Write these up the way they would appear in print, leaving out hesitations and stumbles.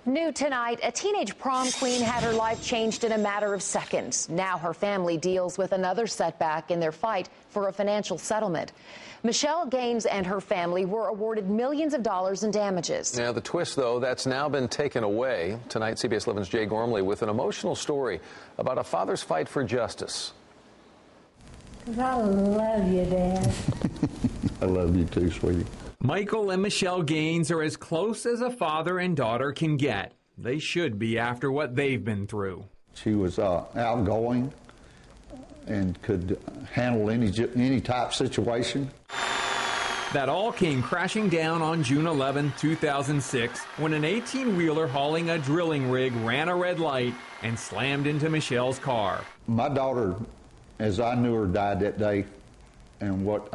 New tonight, a teenage prom queen had her life changed in a matter of seconds. Now her family deals with another setback in their fight for a financial settlement. Michelle Gaines and her family were awarded millions of dollars in damages. Now, the twist, though, that's now been taken away. Tonight, CBS 11's Jay Gormley with an emotional story about a father's fight for justice. I love you, Dad. I love you too, sweetie. Michael and Michelle Gaines are as close as a father and daughter can get. They should be after what they've been through. She was outgoing and could handle any type situation. That all came crashing down on June 11, 2006, when an 18-wheeler hauling a drilling rig ran a red light and slammed into Michelle's car. My daughter, as I knew her, died that day, and what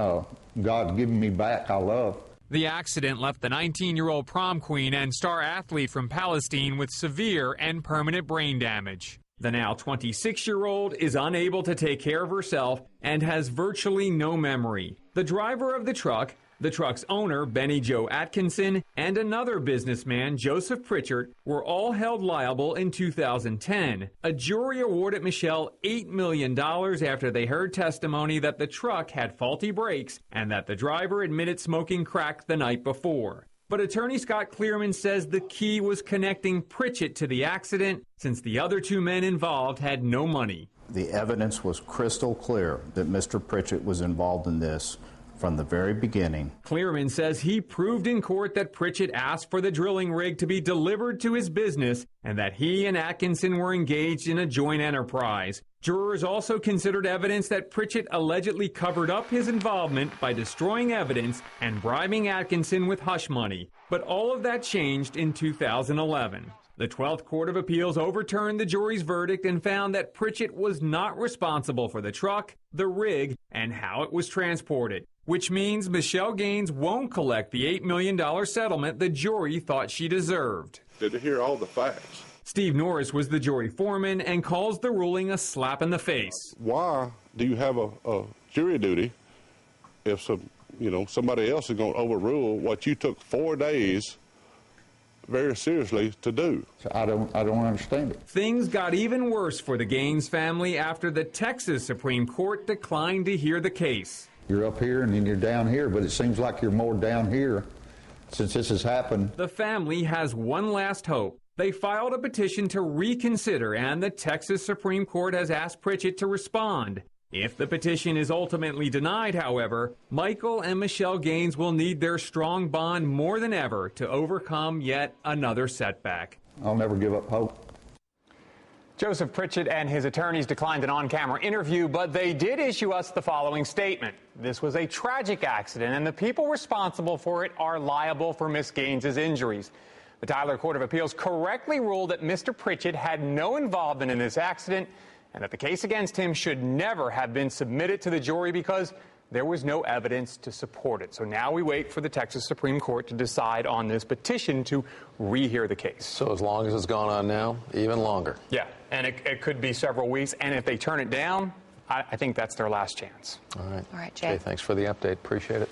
God's given me back, I love. The accident left the 19-year-old prom queen and star athlete from Palestine with severe and permanent brain damage. The now 26-year-old is unable to take care of herself and has virtually no memory. The driver of the truck's owner, Benny Joe Atkinson, and another businessman, Joseph Pritchett, were all held liable in 2010. A jury awarded Michelle $8 million after they heard testimony that the truck had faulty brakes and that the driver admitted smoking crack the night before. But attorney Scott Clearman says the key was connecting Pritchett to the accident, since the other two men involved had no money. The evidence was crystal clear that Mr. Pritchett was involved in this from the very beginning. Clearman says he proved in court that Pritchett asked for the drilling rig to be delivered to his business and that he and Atkinson were engaged in a joint enterprise. Jurors also considered evidence that Pritchett allegedly covered up his involvement by destroying evidence and bribing Atkinson with hush money. But all of that changed in 2011. The 12th Court of Appeals overturned the jury's verdict and found that Pritchett was not responsible for the truck, the rig, and how it was transported, which means Michelle Gaines won't collect the $8 million settlement the jury thought she deserved. Did you hear all the facts? Steve Norris was the jury foreman and calls the ruling a slap in the face. Why do you have a jury duty if somebody else is going to overrule what you took 4 days very seriously to do? I don't understand it. Things got even worse for the Gaines family after the Texas Supreme Court declined to hear the case. You're up here and then you're down here, but it seems like you're more down here since this has happened. The family has one last hope. They filed a petition to reconsider, and the Texas Supreme Court has asked Pritchett to respond. If the petition is ultimately denied, however, Michael and Michelle Gaines will need their strong bond more than ever to overcome yet another setback. I'll never give up hope. Joseph Pritchett and his attorneys declined an on-camera interview, but they did issue us the following statement. This was a tragic accident, and the people responsible for it are liable for Miss Gaines's injuries. The Tyler Court of Appeals correctly ruled that Mr. Pritchett had no involvement in this accident and that the case against him should never have been submitted to the jury because there was no evidence to support it. So now we wait for the Texas Supreme Court to decide on this petition to rehear the case. So as long as it's gone on now, even longer. Yeah, and it could be several weeks. And if they turn it down, I think that's their last chance. All right. All right, Jay. Thanks for the update. Appreciate it.